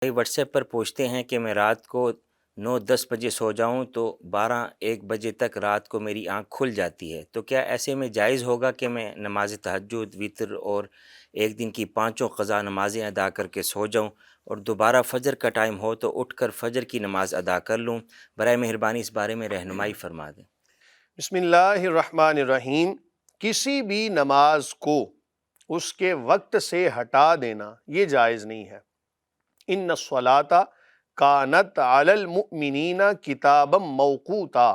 کئی what's app پر پوچھتے ہیں کہ میں رات کو 9-10 بجے سو جاؤں تو 12-1 بجے تک رات کو میری آنکھ کھل جاتی ہے، تو کیا ایسے میں جائز ہوگا کہ میں نماز تہجد، وطر اور ایک دن کی 5 قضا نمازیں ادا کر کے سو جاؤں اور دوبارہ فجر کا ٹائم ہو تو اٹھ کر فجر کی نماز ادا کر لوں؟ برائے مہربانی اس بارے میں رہنمائی فرما دیں۔ بسم اللہ الرحمن الرحیم۔ کسی بھی نماز کو اس کے وقت سے ہٹا دینا یہ جائز نہیں ہے۔ ان الصلاۃ کانت علی المؤمنین کتابا موقوتا،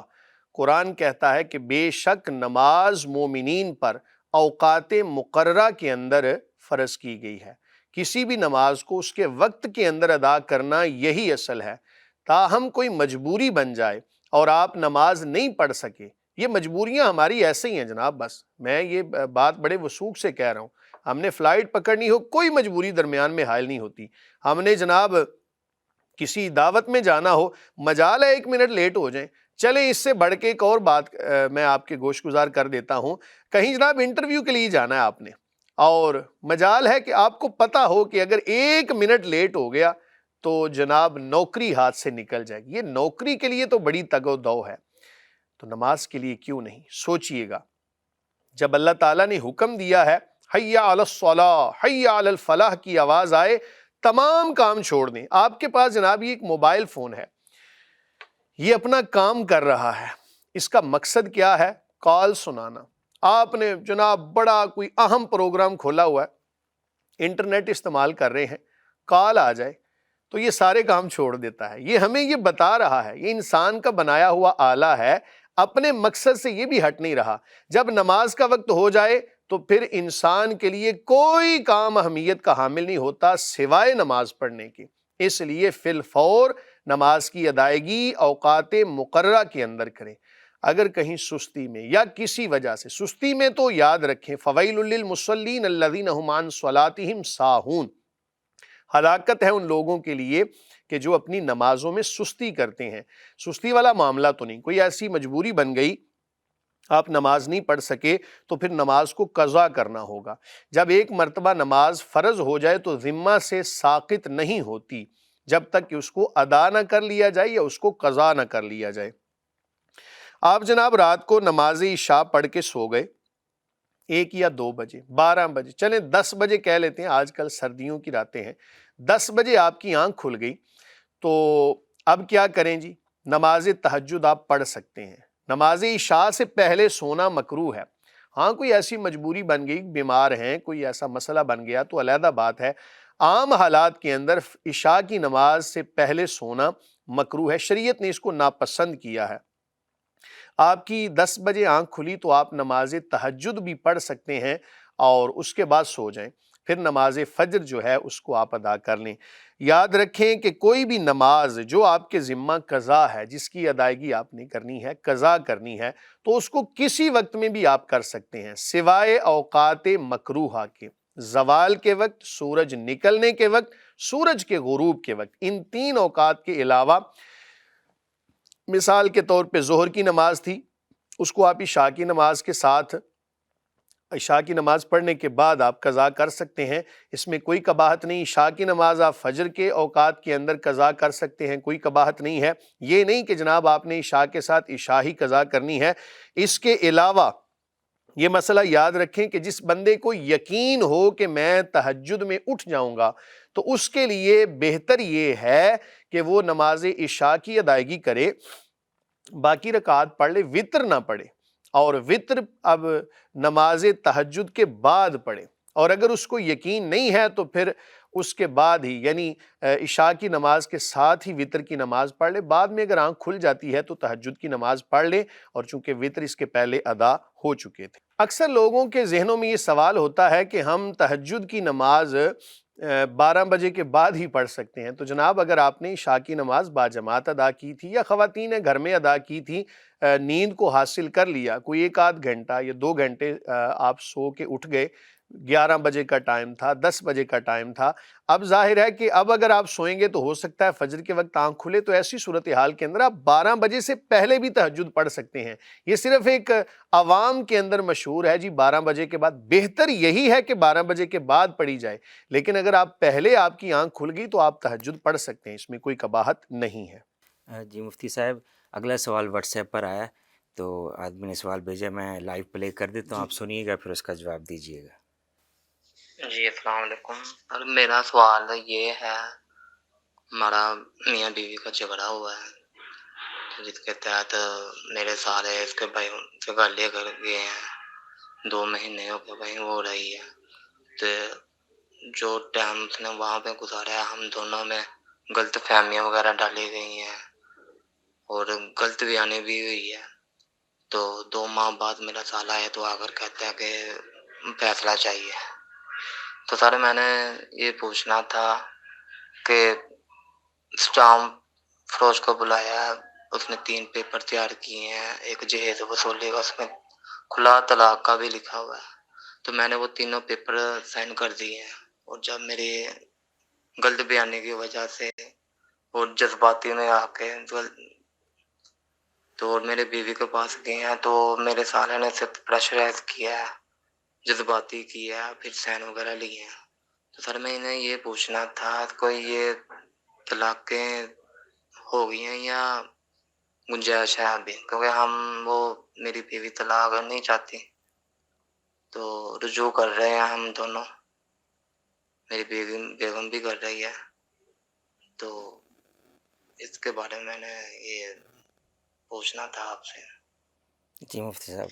قرآن کہتا ہے کہ بے شک نماز مومنین پر اوقات مقررہ کے اندر فرض کی گئی ہے۔ کسی بھی نماز کو اس کے وقت کے اندر ادا کرنا یہی اصل ہے۔ تاہم کوئی مجبوری بن جائے اور آپ نماز نہیں پڑھ سکے، یہ مجبوریاں ہماری ایسے ہی ہیں جناب، بس میں یہ بات بڑے وثوق سے کہہ رہا ہوں۔ ہم نے فلائٹ پکڑنی ہو، کوئی مجبوری درمیان میں حائل نہیں ہوتی۔ ہم نے جناب کسی دعوت میں جانا ہو، مجال ہے 1 منٹ لیٹ ہو جائیں، چلیں اس سے بڑھ کے ایک اور بات میں آپ کے گوش گزار کر دیتا ہوں۔ کہیں جناب انٹرویو کے لیے جانا ہے آپ نے، اور مجال ہے کہ آپ کو پتا ہو کہ اگر 1 منٹ لیٹ ہو گیا تو جناب نوکری ہاتھ سے نکل جائے گی۔ یہ نوکری کے لیے تو بڑی تگ و دو ہے، تو نماز کے لیے کیوں نہیں؟ سوچئے گا، جب اللہ تعالیٰ نے حکم دیا ہے حی علی الصلاۃ حی علی الفلاح کی آواز آئے، تمام کام چھوڑ دیں۔ آپ کے پاس جناب یہ ایک موبائل فون ہے، یہ اپنا کام کر رہا ہے، اس کا مقصد کیا ہے؟ کال سنانا۔ آپ نے جناب بڑا کوئی اہم پروگرام کھولا ہوا ہے، انٹرنیٹ استعمال کر رہے ہیں، کال آ جائے تو یہ سارے کام چھوڑ دیتا ہے۔ یہ ہمیں یہ بتا رہا ہے، یہ انسان کا بنایا ہوا آلہ ہے، اپنے مقصد سے یہ بھی ہٹ نہیں رہا۔ جب نماز کا وقت ہو جائے تو پھر انسان کے لیے کوئی کام اہمیت کا حامل نہیں ہوتا سوائے نماز پڑھنے کے۔ اس لیے فی الفور نماز کی ادائیگی اوقات مقررہ کے اندر کریں۔ اگر کہیں سستی میں یا کسی وجہ سے، سستی میں تو یاد رکھیں فویل للمصلین الذین هم عن صلاتهم ساہون، ہلاکت ہے ان لوگوں کے لیے کہ جو اپنی نمازوں میں سستی کرتے ہیں۔ سستی والا معاملہ تو نہیں، کوئی ایسی مجبوری بن گئی آپ نماز نہیں پڑھ سکے تو پھر نماز کو قضا کرنا ہوگا۔ جب ایک مرتبہ نماز فرض ہو جائے تو ذمہ سے ساقط نہیں ہوتی جب تک کہ اس کو ادا نہ کر لیا جائے یا اس کو قضا نہ کر لیا جائے۔ آپ جناب رات کو نماز عشاء پڑھ کے سو گئے 1 یا 2 بجے، 12 بجے، چلیں 10 بجے کہہ لیتے ہیں، آج کل سردیوں کی راتیں ہیں، 10 بجے آپ کی آنکھ کھل گئی تو اب کیا کریں جی؟ نماز تہجد آپ پڑھ سکتے ہیں۔ نماز عشاء سے پہلے سونا مکروہ ہے۔ ہاں کوئی ایسی مجبوری بن گئی، بیمار ہیں، کوئی ایسا مسئلہ بن گیا تو علیحدہ بات ہے۔ عام حالات کے اندر عشاء کی نماز سے پہلے سونا مکروہ ہے، شریعت نے اس کو ناپسند کیا ہے۔ آپ کی 10 بجے آنکھ کھلی تو آپ نماز تہجد بھی پڑھ سکتے ہیں اور اس کے بعد سو جائیں، پھر نماز فجر جو ہے اس کو آپ ادا کر لیں۔ یاد رکھیں کہ کوئی بھی نماز جو آپ کے ذمہ قضا ہے، جس کی ادائیگی آپ نے کرنی ہے، قضا کرنی ہے، تو اس کو کسی وقت میں بھی آپ کر سکتے ہیں سوائے اوقات مکروہہ کے۔ زوال کے وقت، سورج نکلنے کے وقت، سورج کے غروب کے وقت، ان 3 اوقات کے علاوہ مثال کے طور پہ ظہر کی نماز تھی، اس کو آپ عشاء کی نماز کے ساتھ، عشاء کی نماز پڑھنے کے بعد آپ قضا کر سکتے ہیں، اس میں کوئی قباحت نہیں۔ عشاء کی نماز آپ فجر کے اوقات کے اندر قضا کر سکتے ہیں، کوئی قباحت نہیں ہے۔ یہ نہیں کہ جناب آپ نے عشاء کے ساتھ عشاء ہی قضا کرنی ہے۔ اس کے علاوہ یہ مسئلہ یاد رکھیں کہ جس بندے کو یقین ہو کہ میں تہجد میں اٹھ جاؤں گا تو اس کے لیے بہتر یہ ہے کہ وہ نماز عشاء کی ادائیگی کرے، باقی رکعات پڑھ لے، وطر نہ پڑھے، اور وطر اب نماز تہجد کے بعد پڑھے، اور اگر اس کو یقین نہیں ہے تو پھر اس کے بعد ہی یعنی عشاء کی نماز کے ساتھ ہی وطر کی نماز پڑھ لے۔ بعد میں اگر آنکھ کھل جاتی ہے تو تہجد کی نماز پڑھ لے، اور چونکہ وطر اس کے پہلے ادا ہو چکے تھے۔ اکثر لوگوں کے ذہنوں میں یہ سوال ہوتا ہے کہ ہم تہجد کی نماز 12 بجے کے بعد ہی پڑھ سکتے ہیں۔ تو جناب اگر آپ نے عشاء کی نماز باجماعت ادا کی تھی یا خواتین نے گھر میں ادا کی تھی، نیند کو حاصل کر لیا، کوئی 1 آدھ گھنٹہ یا 2 گھنٹے آپ سو کے اٹھ گئے، 11 بجے کا ٹائم تھا، 10 بجے کا ٹائم تھا، اب ظاہر ہے کہ اب اگر آپ سوئیں گے تو ہو سکتا ہے فجر کے وقت آنکھ کھلے، تو ایسی صورتحال کے اندر آپ 12 بجے سے پہلے بھی تہجد پڑھ سکتے ہیں۔ یہ صرف ایک عوام کے اندر مشہور ہے جی 12 بجے کے بعد، بہتر یہی ہے کہ 12 بجے کے بعد پڑھی جائے، لیکن اگر آپ پہلے آپ کی آنکھ کھل گئی تو آپ تہجد پڑھ سکتے ہیں، اس میں کوئی قباحت نہیں ہے۔ جی مفتی صاحب، اگلا سوال واٹس ایپ پر آیا تو آدمی نے سوال بھیجا، میں لائیو پلے کر دیتا ہوں، آپ سنیے گا پھر اس کا جواب دیجیے گا۔ جی السلام علیکم سر، میرا سوال یہ ہے، ہمارا میاں بیوی کا جھگڑا ہوا ہے جس کے تحت میرے سارے اس کے بھائی سے گالیاں کر گئے ہیں، 2 مہینے ہو گئے بھائی ہو رہی ہے، تو جو ٹائم اس نے وہاں پہ گزارا ہے ہم دونوں میں غلط فہمیاں وغیرہ ڈالی گئی ہیں اور غلط بیانی بھی ہوئی ہے، تو 2 ماہ بعد میرا سالہ ہے تو آ کر کہتا ہے کہ فیصلہ چاہیے۔ تو سر میں نے یہ پوچھنا تھا کہ اسٹام فروش کو بلایا، اس نے 3 پیپر تیار کیے ہیں، ایک جہیز وصولی کا، اس میں کھلا طلاق کا بھی لکھا ہوا ہے، تو میں نے وہ تینوں پیپر سائن کر دیے ہیں، اور جب میری غلط بیانی کی وجہ سے اور جذباتی میں آ کے تو میرے بیوی کے پاس گئے ہیں تو میرے سالے نے صرف پریشرائز کیا ہے، جذباتی کیا ہے، پھر سین وغیرہ لیے ہیں، تو سر میں انہیں یہ پوچھنا تھا کوئی یہ طلاقیں ہو گئی ہیں یا گنجائش ہے ابھی، کیونکہ وہ میری بیوی طلاق نہیں چاہتی، تو رجوع کر رہے ہیں ہم دونوں، میری بیگم بھی کر رہی ہے، تو اس کے بارے میں نے یہ پوچھنا تھا آپ سے۔ جی مفتی صاحب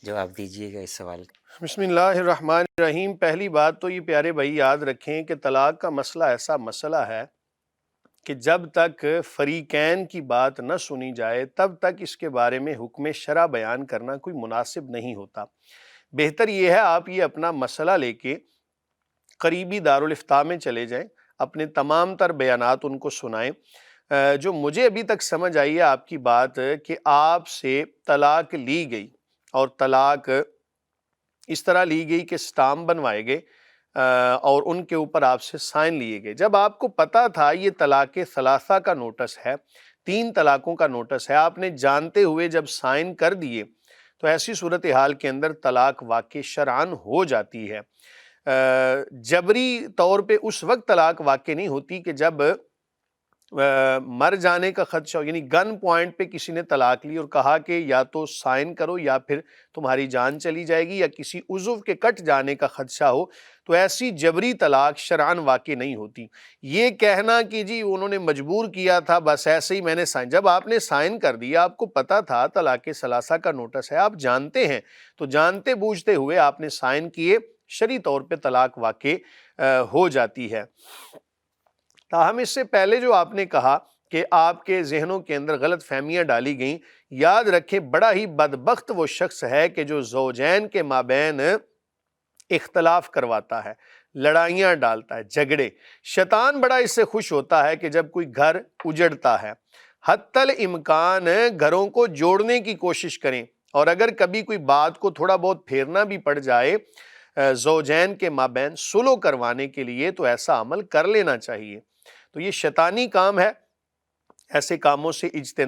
جواب دیجیے گا اس سوال کا۔ بسم اللہ الرحمن الرحیم۔ پہلی بات تو یہ پیارے بھائی یاد رکھیں کہ طلاق کا مسئلہ ایسا مسئلہ ہے کہ جب تک فریقین کی بات نہ سنی جائے تب تک اس کے بارے میں حکم شرع بیان کرنا کوئی مناسب نہیں ہوتا۔ بہتر یہ ہے آپ یہ اپنا مسئلہ لے کے قریبی دارالافتاء میں چلے جائیں، اپنے تمام تر بیانات ان کو سنائیں۔ جو مجھے ابھی تک سمجھ آئی ہے آپ کی بات کہ آپ سے طلاق لی گئی اور طلاق اس طرح لی گئی کہ سٹامپ بنوائے گئے اور ان کے اوپر آپ سے سائن لیے گئے۔ جب آپ کو پتا تھا یہ طلاق ثلاثہ کا نوٹس ہے، 3 طلاقوں کا نوٹس ہے، آپ نے جانتے ہوئے جب سائن کر دیے تو ایسی صورتحال کے اندر طلاق واقع شرعاً ہو جاتی ہے۔ جبری طور پہ اس وقت طلاق واقع نہیں ہوتی کہ جب مر جانے کا خدشہ ہو، یعنی گن پوائنٹ پہ کسی نے طلاق لی اور کہا کہ یا تو سائن کرو یا پھر تمہاری جان چلی جائے گی، یا کسی عضو کے کٹ جانے کا خدشہ ہو، تو ایسی جبری طلاق شرعاً واقع نہیں ہوتی۔ یہ کہنا کہ جی انہوں نے مجبور کیا تھا بس ایسے ہی میں نے سائن، جب آپ نے سائن کر دیا، آپ کو پتا تھا طلاق ثلاثہ کا نوٹس ہے، آپ جانتے ہیں، تو جانتے بوجھتے ہوئے آپ نے سائن کیے، شرعی طور پہ طلاق واقع ہو جاتی ہے۔ تاہم اس سے پہلے جو آپ نے کہا کہ آپ کے ذہنوں کے اندر غلط فہمیاں ڈالی گئیں، یاد رکھیں بڑا ہی بدبخت وہ شخص ہے کہ جو زوجین کے مابین اختلاف کرواتا ہے، لڑائیاں ڈالتا ہے، جھگڑے۔ شیطان بڑا اس سے خوش ہوتا ہے کہ جب کوئی گھر اجڑتا ہے۔ حتی الامکان گھروں کو جوڑنے کی کوشش کریں، اور اگر کبھی کوئی بات کو تھوڑا بہت پھیرنا بھی پڑ جائے زوجین کے مابین صلح کروانے کے لیے، تو ایسا عمل کر لینا چاہیے۔ تو یہ شیطانی کام ہے، ایسے کاموں سے اجتناب